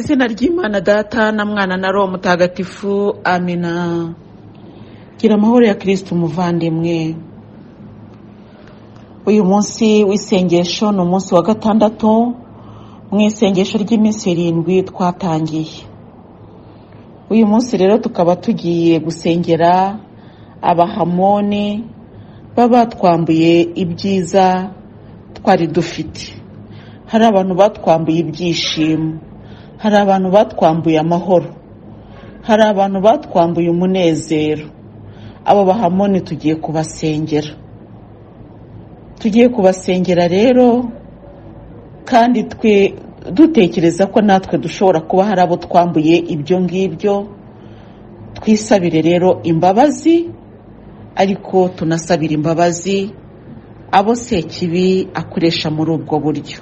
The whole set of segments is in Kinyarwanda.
izina ry'Imana Data na Mwana na Roho Mutagatifu, amina. Gira amahoro ya Kristo umuvandimwe. Uyu munsi w'isengesho ni umunsi wa gatandatu mu isengesho ry'iminsi 7 twatangiye. Uyu munsi rero tukaba tugiye gusengera abahamoni baba twambuye ibyiza twari dufite. Hari abantu batwambuye ibyishimo, hari abantu batwambuye amahoro, hari abantu batwambuye umunezero. Abo bahamoni tugiye kubasengera rero, kandi twe dutekereza ko natwe dushobora kuba hari abo twambuye ibyo ngibyo. Twisabire rero imbabazi, ariko tunasabira imbabazi abo Sekibi akoresha muri ubwo buryo.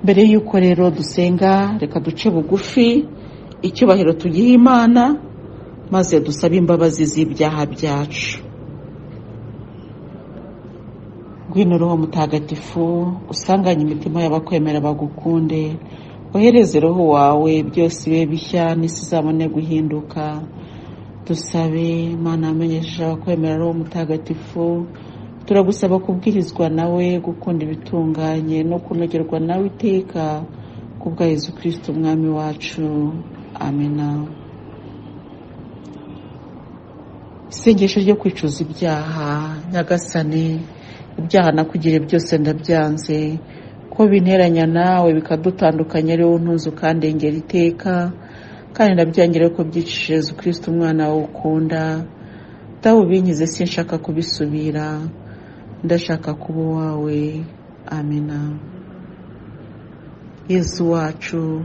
Mbere yuko rero dusenga, reka duce bugufi, icyubahiro tugihe Imana, maze dusabe imbabazi z'ibyaha byacu. Ngwino Roho Mutagatifu, usanganye imitima y'abakwemera bagukunde, ohereze Roho wawe, byose bibe bishya n'isi izabone guhinduka. Dusabe. Mana amenyesha abakwemera Roho Mutagatifu, turagusaba kubwirizwa nawe, gukunda ibitunganye no kunogerwa nawe iteka, kubwa Yesu Kristo umwami wacu, amina. Isengesho ryo kwicuza ibyaha. Nyagasani, ibyaha nakugiriye byose ndabyanze, ko binteranya nawe bikadutandukanya, ari wowe untuze ukandengera iteka, kandi ndabyangira ko byicishije Yesu Kristo umwana wawe ukunda. Dawe ubinkize, sinshaka kubisubira, ndashaka kuba uwawe, amina. Yesu wacu,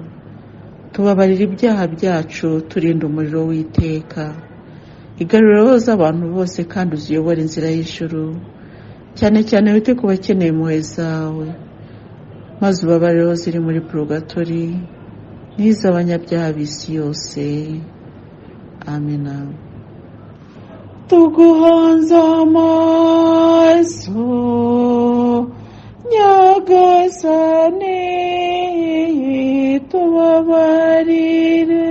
tubabarira ibyaha byacu, turinda umuriro w'iteka, igarurira roho z'abantu bose kandi uziyobora inzira y'ijuru, cyane cyane wite ku bakeneye impuhwe zawe, maze ubabarire roho ziri muri purgatori n'iz'abanyabyaha b'isi yose, amina. Tuguhanze amaso Nyagasani, tubabarire.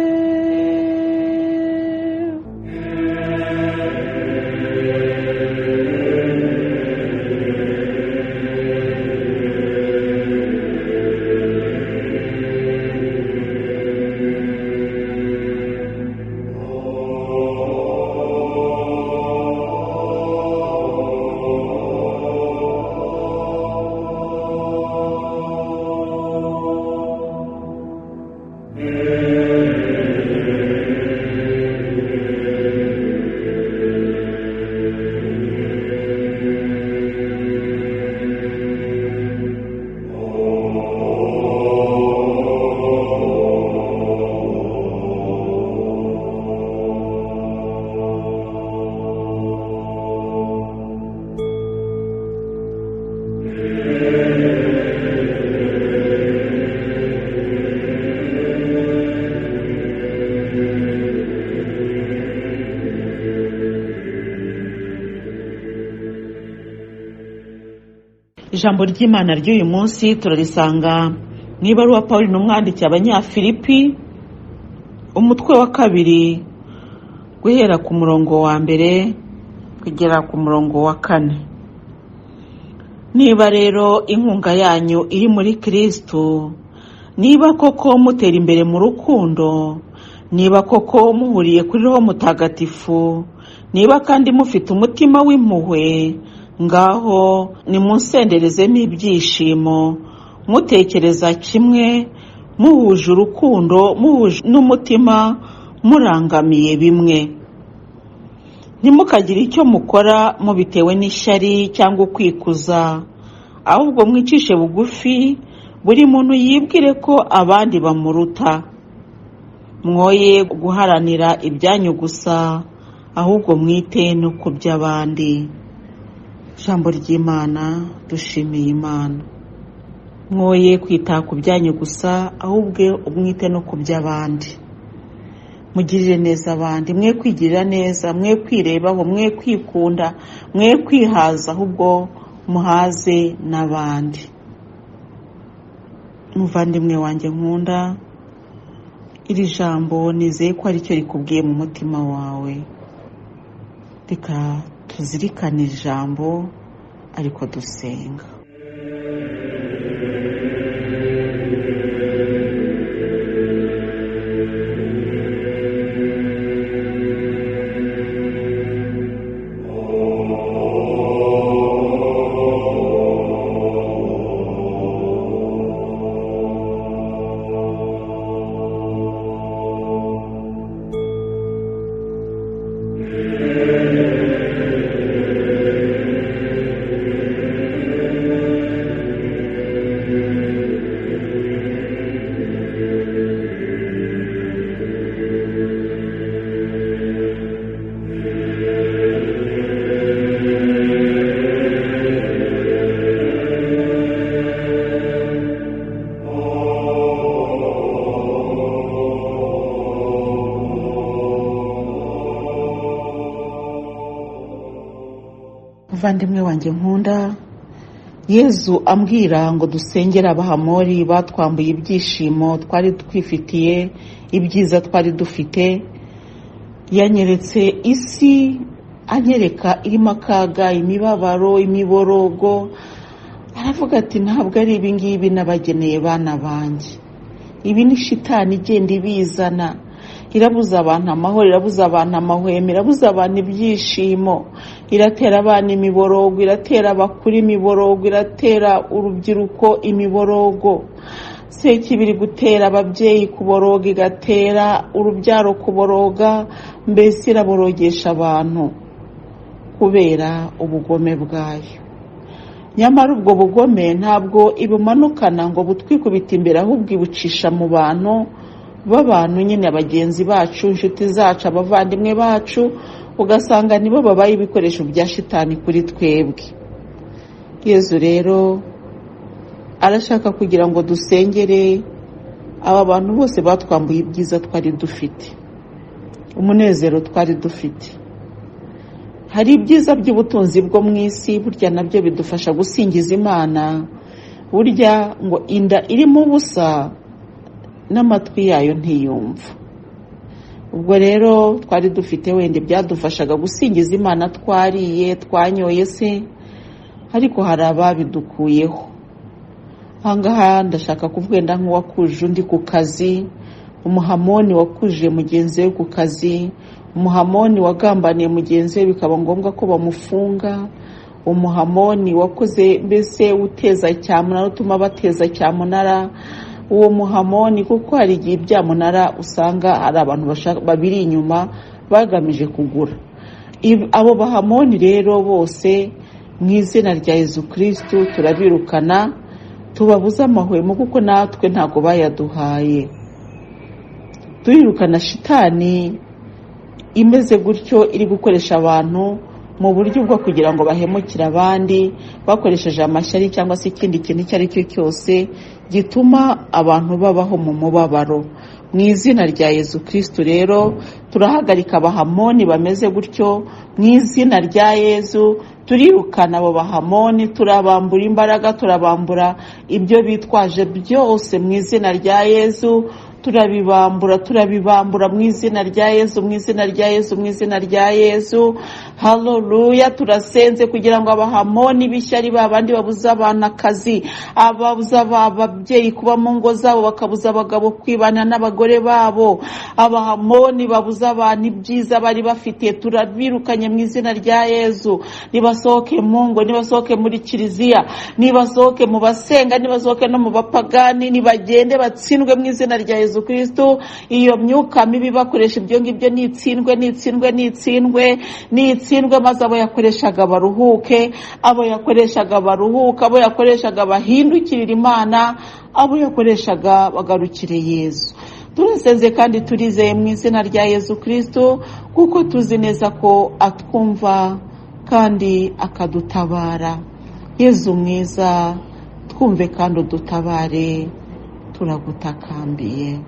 Ijambo ry'Imana ry'uyu munsi turarisanga mu ibaruwa Pawulo n'umwandikiye Abanyafilipi, umutwe wa 2, guhera ku murongo wa 1 kugera ku murongo wa 4. Niba rero inkunga yanyu iri muri Kristo, niba koko mutera imbere mu rukundo, niba koko muhuriye kuri Roho Mutagatifu, niba kandi mufite umutima w'impuhwe, ngaho nimunsenderezemo ibyishimo, mutekereza kimwe, muhuje urukundo, muhuje n'umutima, murangamiye bimwe. Ntimukagire icyo mukora mubitewe n'ishyari cyangwa ukwikuza, ahubwo mwicishe bugufi, buri muntu yibwire ko abandi bamuruta. Mwoye guharanira ibyanyu gusa, ahubwo mwite no ku by'abandi. Ijambo ry'Imana. Dushimiye Imana. Mwoye kwita ku byanyu gusa, ahubwo umwite no ku by'abandi. Mugirire neza abandi, mwe kwigirira neza, mwe kwirebaho, mwe kwikunda, mwe kwihaza, ahubwo muhaze n'abandi. Muvandimwe wanjye nkunda, iri jambo nizeye ko ari cyo rikubwiye mu mutima wawe. Reka tuzirikane ijambo ariko dusenga. Muvandimwe wanjye nkunda, Yezu ambwira ngo dusengere abahamori batwambuye ibyishimo twari twifitiye, ibyiza twari dufite. Yanyeretse isi, anyereka irimo akaga, imibabaro, imiborogo. Aravuga ati ntabwo ari ibi ngibi nabageneye bana banjye. Ibi ni shitani igenda ibizana. Irabuza abantu amahoro, irabuza abantu amahwemo, irabuza abantu ibyishimo, iratera abana imiborogo, iratera abakuru imiborogo, iratera urubyiruko imiborogo. Sekibiri gutera ababyeyi kuboroga, igatera urubyaro kuboroga, mbese iraborogesha abantu kubera ubugome bwayo. Nyamara ubwo bugome ntabwo ibumanukana ngo butwikubita imbere, ahubwo ibucisha mu bantu b'abantu nyine, abagenzi bacu, inshuti zacu, abavandimwe bacu, ugasanga nibo babaye ibikoresho bya shitani kuri twebwe. Yezu rero arashaka kugira ngo dusengere aba bantu bose batwambuye ibyiza twari dufite, umunezero twari dufite. Hari ibyiza by'ubutunzi bwo mu isi, burya nabyo bidufasha gusingiza Imana. Burya ngo inda irimo ubusa n'amatwi yayo ntiyumva. Ubwo rero twari dufite wenda byadufashaga gusingiza Imana, twariye, twanyoye se, ariko hari ababidukuyeho. Ahangaha ndashaka kuvuga nk'uwakuje undi ku kazi, umuhamoni wakuje mugenzi we ku kazi, umuhamoni wagambaniye mugenzi we bikaba ngombwa ko bamufunga, umuhamoni wakoze mbese uteza cyamunara, utuma bateza cyamunara. Uwo muhamoni, kuko hari igihe ibyamunara usanga hari abantu babiri inyuma bagamije kugura. Abo bahamoni rero bose mu izina rya Yezu Kristo turabirukana, tubabuza amahwemo, kuko natwe ntago bayaduhaye. Turirukana shitani imeze gutyo, iri gukoresha abantu mu buryo bwo kugira ngo bahemukire abandi, bakoresheje amashyari cyangwa se ikindi kintu icyo ari cyo cyose gituma abantu babaho mu mubabaro. Mu izina rya Yezu Kristo rero turahagarika abahamoni bameze gutyo. Mu izina rya Yezu turirukana abo bahamoni, turabambura imbaraga, turabambura ibyo bitwaje byose. Mu izina rya Yezu turabibambura mu izina rya Yezu, mu izina rya Yezu, mu izina rya Yezu. Haleluya. Turasenze kugira ngo abahamoni b'ishyari, babandi babuza abantu akazi, ababuza ababyeyi kuba mu ngo zabo, bakabuza abagabo kwibana n'abagore babo, abahamoni babuza abantu ibyiza bari bafite, turabirukanye mu izina rya Yezu. Nibasohoke mu ngo, nibasohoke muri kiliziya, nibasohoke mu basenga, nibasohoke no mu bapagani, nibagende batsindwe mu izina rya Yezu Kristo. Iyo myuka mibi bakoresha ibyo ngibyo nitsindwe, maze abo yakoreshaga baruhuke, abo yakoreshaga bahindukirira Imana, abo yakoreshaga bagarukire Yezu. Turasenze kandi turizeye mu izina rya Yezu Kristo, kuko tuzi neza ko atwumva kandi akadutabara. Yezu mwiza, twumve kandi udutabare, turagutakambiye.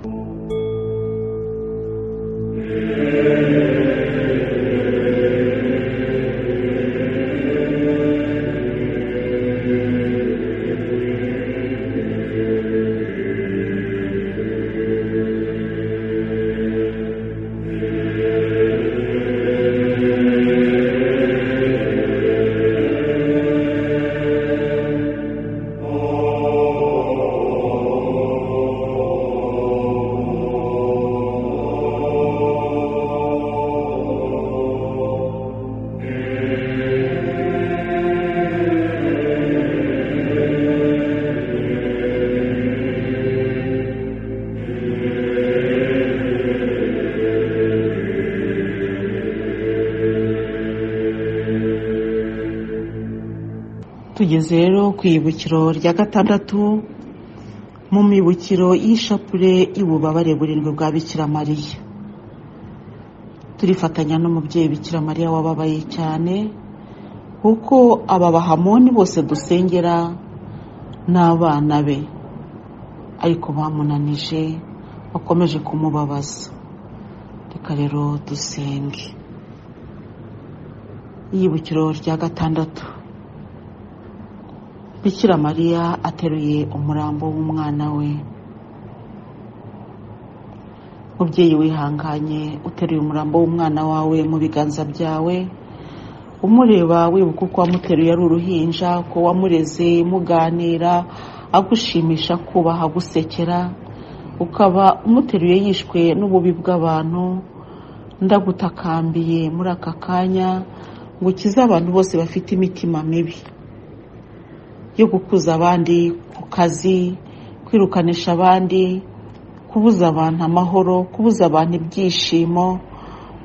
Tugeze rero ku ibukiro rya gatandatu mu mibukiro y'ishapule y'ububabare burindwi bwa Bikira Mariya. Turifatanya n'umubyeyi Bikira Mariya wababaye cyane, kuko aba bahamoni bose dusengera n'abana be, ariko bamunanije, bakomeje kumubabaza. Reka rero dusenge. Iyibukiro rya gatandatu. Bikira Mariya ateruye umurambo w'umwana we. Mubyeyi wihanganye, uteruye umurambo w'umwana wawe mu biganza byawe, umureba wibuka uko wamuteruye ari uruhinja, uko wamureze muganira, agushimisha, kubaha, agusekera, ukaba umuteruye yishwe n'ububi bw'abantu. Ndagutakambiye muri aka kanya ngo ukize abantu bose bafite imitima mibi yo gukuza abandi ku kazi, kwirukanisha abandi, kubuza abantu amahoro, kubuza abantu ibyishimo,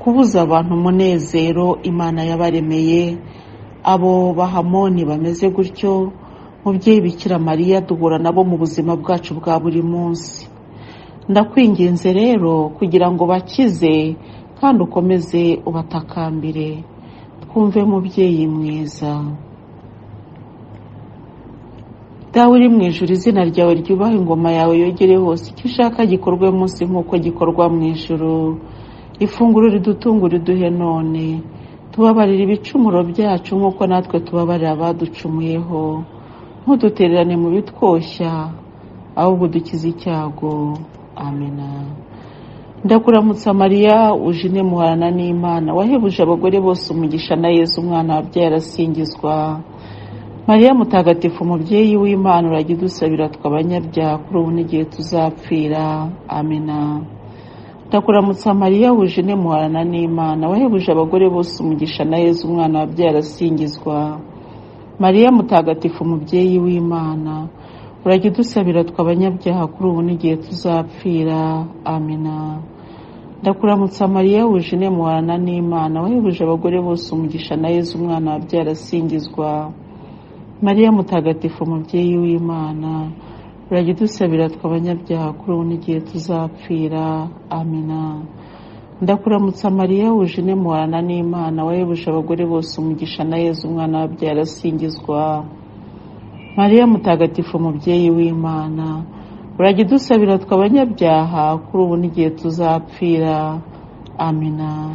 kubuza abantu umunezero Imana yabaremeye. Abo bahamoni bameze gutyo, mubyeyi Bikira Mariya, duhura nabo mu buzima bwacu bwa buri munsi. Ndakwinginze rero kugira ngo bakize kandi ukomeze ubatakambire. Twumve mubyeyi mwiza. Dawe uri mu ijuru, izina ryawe ryubahe, ingoma yawe yogere hose, icyo ushaka gikorwe munsi nk'uko gikorwa mu ijuru. Ifunguro ridutunga uriduhe none, tubabarire ibicumuro byacu nk'uko natwe tubabarira abaducumuyeho, ntudutererane mu bitwoshya, ahubwo dukize icyago. Amina. Ndakuramutsa Mariya, ujine muharana n'Imana, wahebuje abagore bose umugisha, na Yezu umwana wabyaye arasingizwa. Mariya mutagatifu, umubyeyi w'Imana, urajya udusabira tw'abanyabyaha kuri ubu n'igihe tuzapfira. Amina. Ndakuramutsa Mariya, ujine muharana n'Imana, wahebuje abagore bose umugisha, na Yezu umwana wabyaye arasingizwa. Mariya mutagatifu, umubyeyi w'Imana, urajya udusabira tw'abanyabyaha kuri ubu n'igihe tuzapfira. Amina. Ndakuramutsa Mariya, ujine muharana n'Imana, wahebuje abagore bose umugisha, na Yezu umwana wabyaye arasingizwa. Mariya mutagatifu, umubyeyi w'Imana, urajya udusabira tw'abanyabyaha kuri ubu n'igihe tuzapfira. Amina. Ndakuramutsa Mariya, ujine muharana n'Imana, wahebuje abagore bose umugisha, na Yezu umwana wabyaye arasingizwa. Mariya mutagatifu, umubyeyi w'Imana, urajya udusabira tw'abanyabyaha kuri ubu n'igihe tuzapfira. Amina.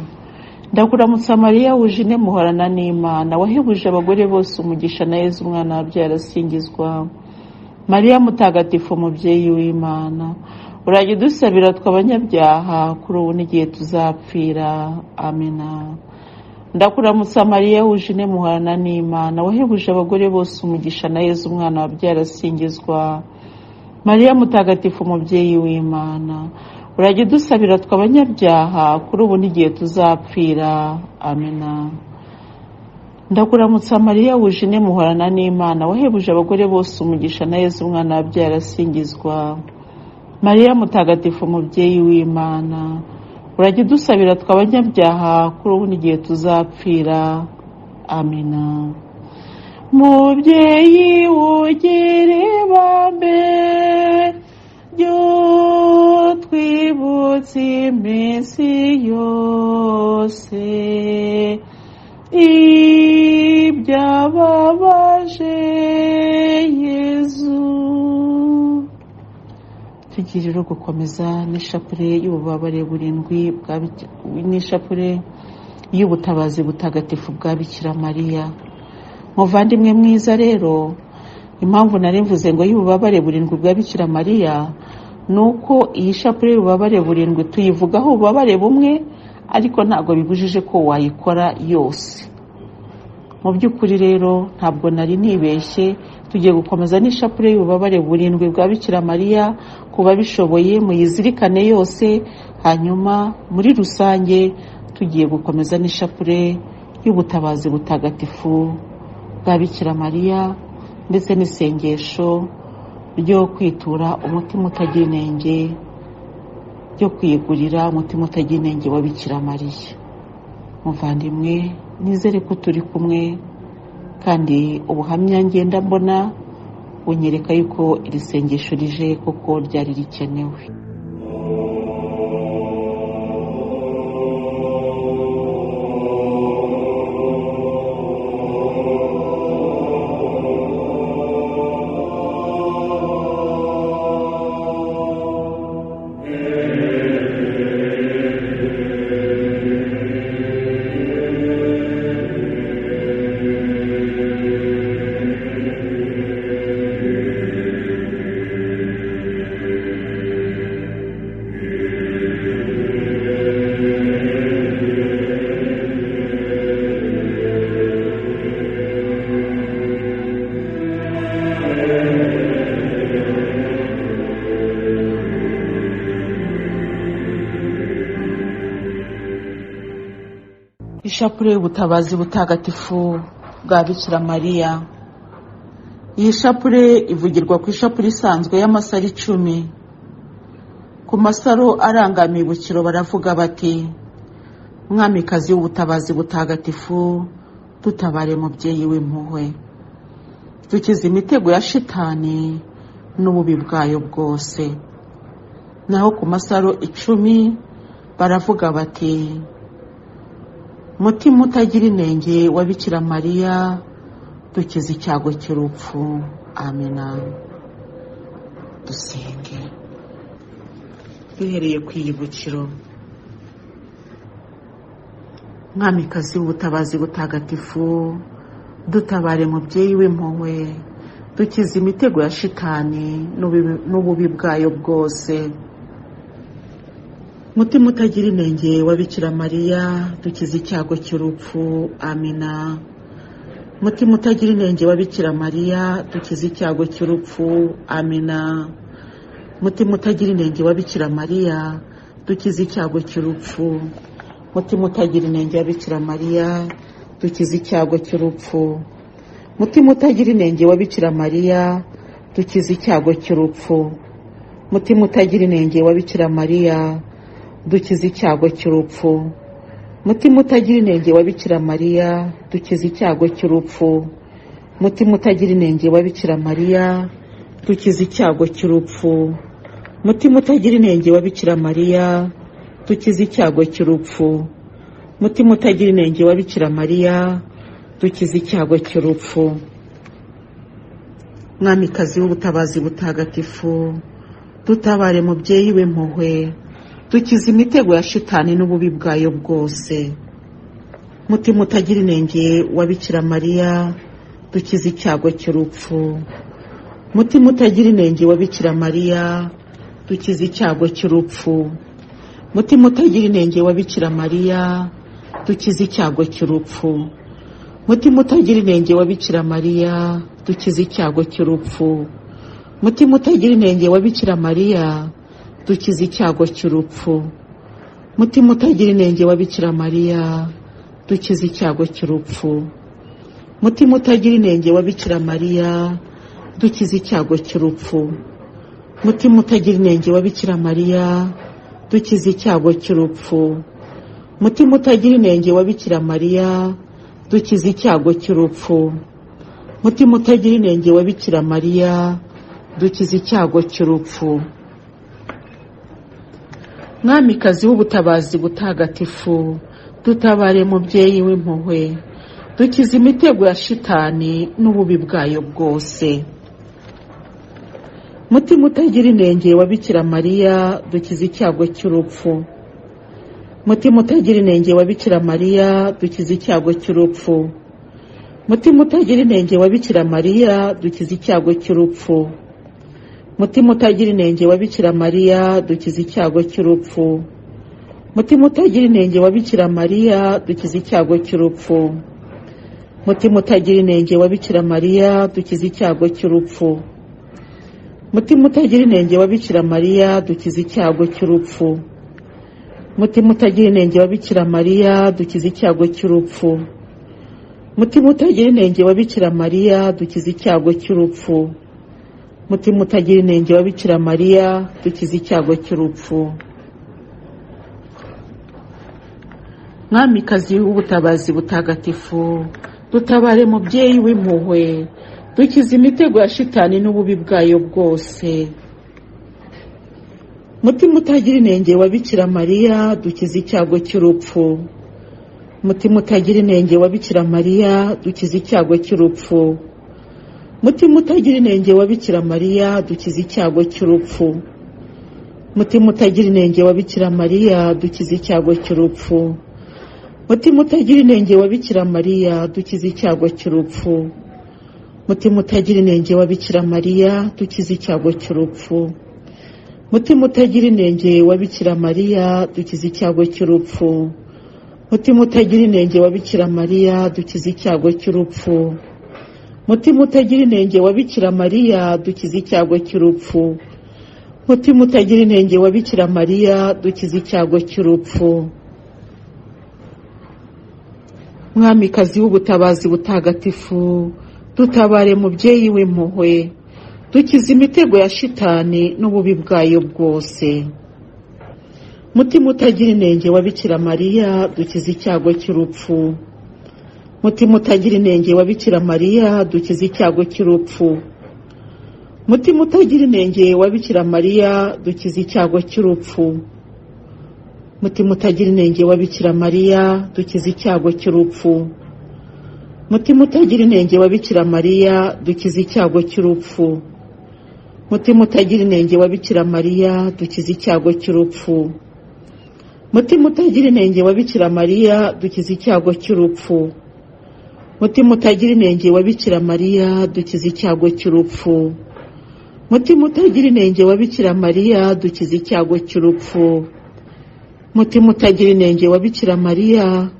Ndakuramutsa Mariya, ujine muharana n'Imana, wahebuje abagore bose umugisha, na Yezu umwana wabyaye arasingizwa. Mariya mutagatifu, umubyeyi w'Imana, urajya udusabira tw'abanyabyaha kuri ubu n'igihe tuzapfira. Amina. Ndakuramutsa Mariya, ujine muharana n'Imana, wahebuje abagore bose umugisha, na Yezu umwana wabyaye arasingizwa. Mariya mutagatifu, umubyeyi w'Imana, urajya udusabira tw'abanyabyaha kuri ubu n'igihe tuzapfira. Amina. Ndakuramutsa Mariya, ujine muharana n'Imana, wahebuje abagore bose umugisha, na Yezu umwana wabyaye arasingizwa. Mariya mutagatifu, umubyeyi w'Imana, urajya udusabira tw'abanyabyaha kuri ubu n'igihe tuzapfira. Amina. Mubyeyi ugira ibambe ryo twibutse iminsi yose ibyababaje Yezu. Tugirire gukomeza n'ishapule y'ububabare burindwi n'ishapule y'ubutabazi butagatifu bwa Bikira Mariya. Muvandimwe mwiza rero, impamvu nari mvuze ngo y'ububabare burindwi bwa Bikira Mariya ni uko iyi shapule y'ububabare burindwi tuyivugaho ububabare bumwe, ariko ntabwo bibujije ko wayikora yose. Mu by'ukuri rero ntabwo nari nibeshye, tugiye gukomeza n'ishapule y'ububabare burindwi bwa Bikira Mariya. Kuba bishoboye muyizirikane yose, hanyuma muri rusange tugiye gukomeza n'ishapule y'ubutabazi butagatifu bwa Bikira Mariya, ndetse n'isengesho ryo kwitura umutima utagira inenge, ryo kwiyegurira umutima utagira inenge wa Bikira Mariya. Muvandimwe, nizere ko turi kumwe kandi ubuhamya ngenda mbona bunyereka yuko iri sengesho rije kuko ryari rikenewe. Ishapule y'ubutabazi butagatifu bwa Bikira Mariya. Iyi shapule ivugirwa ku ishapule isanzwe y'amasaro 10. Ku masaro aranga imibukiro baravuga bati: Mwamikazi w'ubutabazi butagatifu, dutabare mubyeyi w'impuhwe, dukize imitego ya shitani n'ububi bwayo bwose. Naho ku masaro 10 baravuga bati: Mutima utagira inenge wa Bikira Mariya, dukize icyago cy'urupfu. Amina. Dusenge. Duhereye ku iyibukiro. Mwamikazi w'ubutabazi butagatifu, dutabare mubyeyi w'impuhwe, dukize imitego ya shitani n'ububi bwayo bwose. Mutima utagira inenge wa Bikira Mariya, dukize icyago cy'urupfu. Amina. Mutima utagira inenge wa Bikira Mariya, dukize icyago cy'urupfu. Amina. Mutima utagira inenge wa Bikira Mariya, dukize icyago cy'urupfu. Mutima utagira inenge wa Bikira Mariya, dukize icyago cy'urupfu. Mutima utagira inenge wa Bikira Mariya, dukize icyago cy'urupfu. Mutima utagira inenge wa Bikira Mariya, dukize icyago cy'urupfu. Mutima utagira inenge wa Bikira Mariya, dukize icyago cy'urupfu. Mutima utagira inenge wa Bikira Mariya, dukize icyago cy'urupfu. Mutima utagira inenge wa Bikira Mariya, dukize icyago cy'urupfu. Mutima utagira inenge wa Bikira Mariya, dukize icyago cy'urupfu. Mwamikazi w'ubutabazi butagatifu, dutabare mubyeyi w'impuhwe, dukize imitego ya shitani n'ububi bwayo bwose. Mutima utagira inenge wa Bikira Mariya, dukize icyago cy'urupfu. Mutima utagira inenge wa Bikira Mariya, dukize icyago cy'urupfu. Mutima utagira inenge wa Bikira Mariya, dukize icyago cy'urupfu. Mutima utagira inenge wa Bikira Mariya, dukize icyago cy'urupfu. Mutima utagira inenge wa Bikira Mariya, dukize icyago cy'urupfu. Mutima utagira inenge wa Bikira Mariya, dukize icyago cy'urupfu. Mutima utagira inenge wa Bikira Mariya, dukize icyago cy'urupfu. Mutima utagira inenge wa Bikira Mariya, dukize icyago cy'urupfu. Mutima utagira inenge wa Bikira Mariya, dukize icyago cy'urupfu. Mutima utagira inenge wa Bikira Mariya, dukize icyago cy'urupfu. Mwamikazi w'ubutabazi butagatifu, dutabare mubyeyi w'impuhwe, dukize imitego ya shitani n'ububi bwayo bwose. Mutima utagira inenge wa Bikira Mariya, dukize icyago cy'urupfu. Mutima utagira inenge wa Bikira Mariya, dukize icyago cy'urupfu. Mutima utagira inenge wa Bikira Mariya, dukize icyago cy'urupfu. Mutima utagira inenge wa Bikira Mariya, dukize icyago cy'urupfu. Mutima utagira inenge wa Bikira Mariya, dukize icyago cy'urupfu. Mutima utagira inenge wa Bikira Mariya, dukize icyago cy'urupfu. Mutima utagira inenge wa Bikira Mariya, dukize icyago cy'urupfu. Mutima utagira inenge wa Bikira Mariya, dukize icyago cy'urupfu. Mutima utagira inenge wa Bikira Mariya, dukize icyago cy'urupfu. Mutima utagira inenge wa Bikira Mariya, dukize icyago cy'urupfu. Mwamikazi w'ubutabazi butagatifu, dutabare mubyeyi w'impuhwe, dukize imitego ya shitani n'ububi bwayo bwose. Mutima utagira inenge wa Bikira Mariya, dukize icyago cy'urupfu. Mutima utagira inenge wa Bikira Mariya, dukize icyago cy'urupfu. Mutima utagira inenge wa Bikira Mariya, dukize icyago cy'urupfu. Mutima utagira inenge wa Bikira Mariya, dukize icyago cy'urupfu. Mutima utagira inenge wa Bikira Mariya, dukize icyago cy'urupfu. Mutima utagira inenge wa Bikira Mariya, dukize icyago cy'urupfu. Mutima utagira inenge wa Bikira Mariya, dukize icyago cy'urupfu. Mutima utagira inenge wa Bikira Mariya, dukize icyago cy'urupfu. Mutima utagira inenge wa Bikira Mariya, dukize icyago cy'urupfu. Mutima utagira inenge wa Bikira Mariya, dukize icyago cy'urupfu. Mwamikazi w'ubutabazi butagatifu, dutabare mubyeyi w'impuhwe, dukize imitego ya shitani n'ububi bwayo bwose. Mutima utagira inenge wa Bikira Mariya, dukize icyago cy'urupfu. Mutima utagira inenge wa Bikira Mariya, dukize icyago cy'urupfu. Mutima utagira inenge wa Bikira Mariya, dukize icyago cy'urupfu. Mutima utagira inenge wa Bikira Mariya, dukize icyago cy'urupfu. Mutima utagira inenge wa Bikira Mariya, dukize icyago cy'urupfu. Mutima utagira inenge wa Bikira Mariya, dukize icyago cy'urupfu. Mutima utagira inenge wa Bikira Mariya, dukize icyago cy'urupfu. Mutima utagira inenge wa Bikira Mariya, dukize icyago cy'urupfu. Mutima utagira inenge wa Bikira Mariya, dukize icyago cy'urupfu. Mutima utagira inenge wa Bikira Mariya,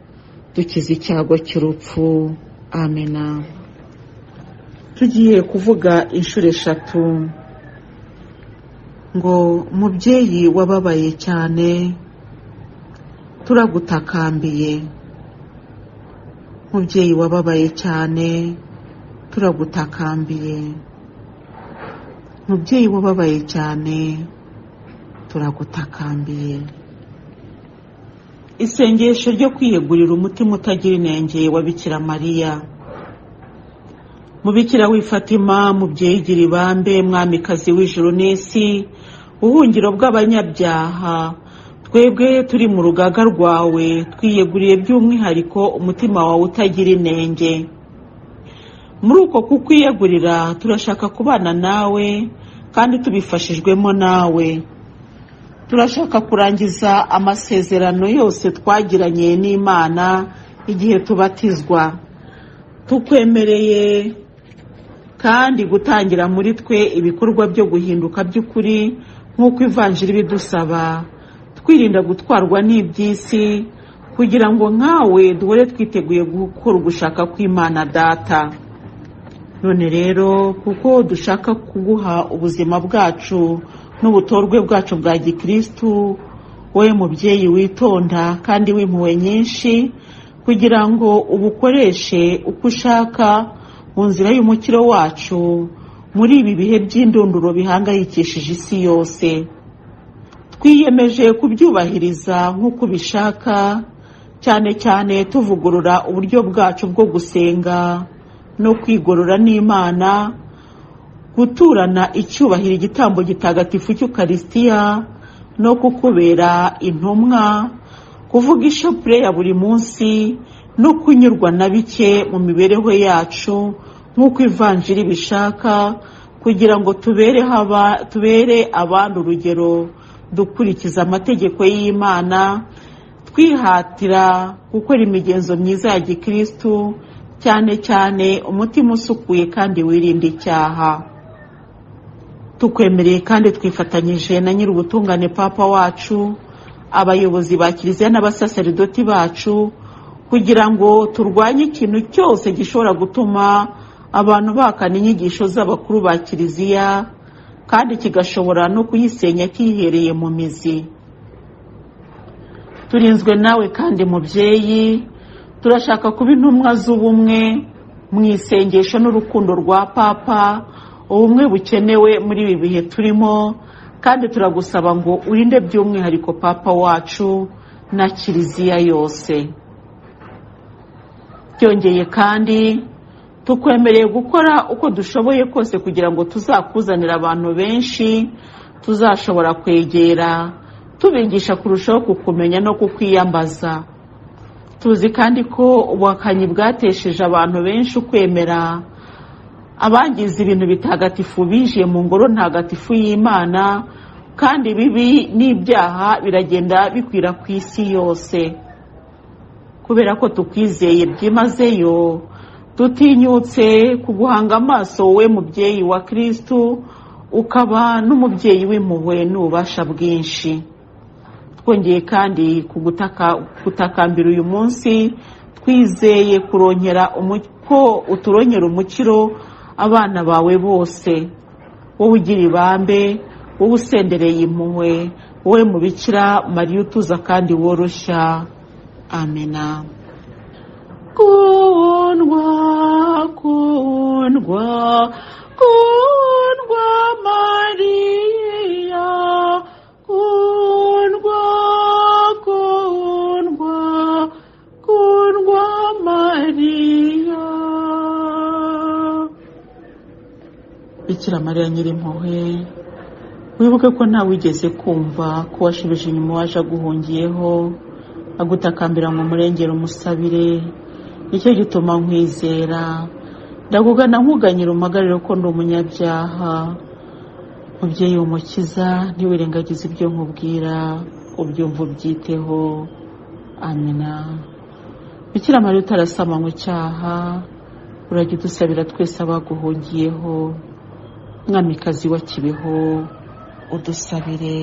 dukize icyago cy'urupfu. Amena. Tugiye kuvuga inshuro 3 ngo mubyeyi wababaye cyane, turagutakambiye. Mubyeyi wababaye cyane, turagutakambiye. Mubyeyi wababaye cyane, turagutakambiye. Isengesho ryo kwiyegurira umutima utagira inenge wa Bikira Mariya. Mubikira w'i Fatima, mubyeyi gira ibambe, mwamikazi w'ijuru n'isi, ubuhungiro bw'abanyabyaha, twebwe turi mu rugaga rwawe twiyeguriye by'umwihariko umutima wawe utagira inenge. Muri uko kukwiyegurira turashaka kubana nawe kandi tubifashijwemo nawe. Turashaka kurangiza amasezerano yose twagiranye n'Imana igihe tubatizwa. Tukwemereye kandi gutangira muri twe ibikorwa byo guhinduka by'ukuri nk'uko ivanjiri bidusaba, twirinda gutwarwa n'iby'isi kugira ngo nkawe duhore twiteguye gukora ugushaka kw'Imana Data. None rero kuko dushaka kuguha ubuzima bwacu n'ubutorwe bwacu bwa gikristu, wowe mubyeyi witonda kandi w'impuhwe nyinshi, kugira ngo ubukoreshe uko ushaka mu nzira y'umukiro wacu muri ibi bihe by'indunduro bihangayikishije isi yose. Twiyemeje kubyubahiriza nk'uko ubishaka, cyane cyane tuvugurura uburyo bwacu bwo gusenga no kwigorora n'Imana, guturana icyubahiro igitambo gitagatifu cy'Ukaristiya no kukubera intumwa, kuvuga ishapule ya buri munsi no kunyurwa na bike mu mibereho yacu nk'uko ivanjiri bishaka, kugira ngo tubere abandi urugero dukurikiza amategeko y'Imana, twihatira gukora imigenzo myiza ya gikristu, cyane cyane umutima usukuye kandi wirinda icyaha. Tukwemereye kandi twifatanyije na nyir'ubutungane Papa wacu, abayobozi ba Kiliziya n'abasaseridoti bacu, kugira ngo turwanye ikintu cyose gishobora gutuma abantu bakana inyigisho z'abakuru ba Kiliziya kandi kigashobora no kuyisenya kihereye mu mizi. Turinzwe nawe kandi mubyeyi, turashaka kuba intumwa z'ubumwe mu isengesho n'urukundo rwa Papa, ubumwe bukenewe muri ibi bihe turimo, kandi turagusaba ngo urinde by'umwihariko Papa wacu na Kiliziya yose. byongeye kandi tukwemereye gukora uko dushoboye kose kugira ngo tuzakuzanire abantu benshi tuzashobora kwegera, tubigisha kurushaho kukumenya no kukwiyambaza. Tuzi kandi ko ubuhakanyi bwatesheje abantu benshi ukwemera, abangiza ibintu bitagatifu binjiye mu ngoro ntagatifu y'Imana, kandi bibi n'ibyaha biragenda bikwira ku isi yose. Kubera ko tukwizeye byimazeyo, dutinyutse kuguhanga amaso wowe mubyeyi wa Kristo, ukaba n'umubyeyi w'impuhwe n'ububasha bwinshi. Twongeye kandi kugutakambira uyu munsi, twizeye ko uturonyera umukiro abana bawe bose. Wowe ugira ibambe, wowe usendereye impuhwe, wowe mubikira Mariya utuza kandi woroshya. Amena. Kundwa, kundwa, kundwa Mariya, kundwa, kundwa, kundwa Mariya. Bikira Mariya Nyirimpuhwe, wibuke ko ntawe wigeze kumva ko washubije inyuma waje aguhungiyeho, agutakambira ngo umurengere umusabire. Nicyo gituma nkwizera, ndakugana nkuganyira umpagarire ko ndi umunyabyaha. Mubyeyi w'umukiza, ntiwirengagize ibyo nkubwira, ubyumva ubyiteho. Amina. Bikira Mariya utarasambanywe icyaha, urajya udusabira twese abaguhungiyeho. Mwamikazi wa Kibeho, udusabire.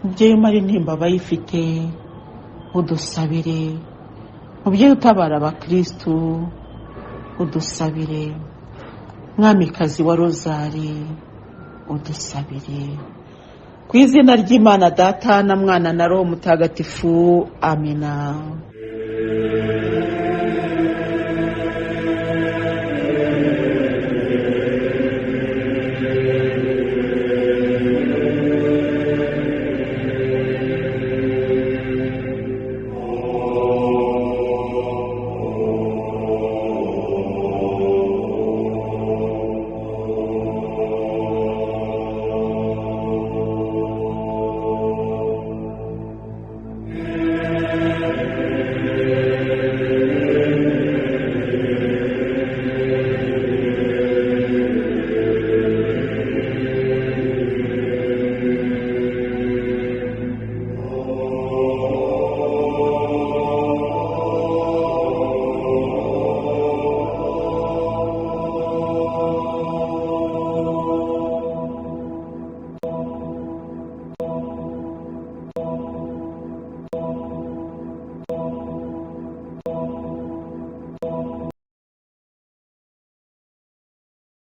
Mubyeyi umara intimba abayifite, udusabire. Mubyeyi utabara abakristu, udusabire. Mwamikazi wa Rozari, udusabire. Ku izina ry'Imana Data na Mwana na Roho Mutagatifu. Amina.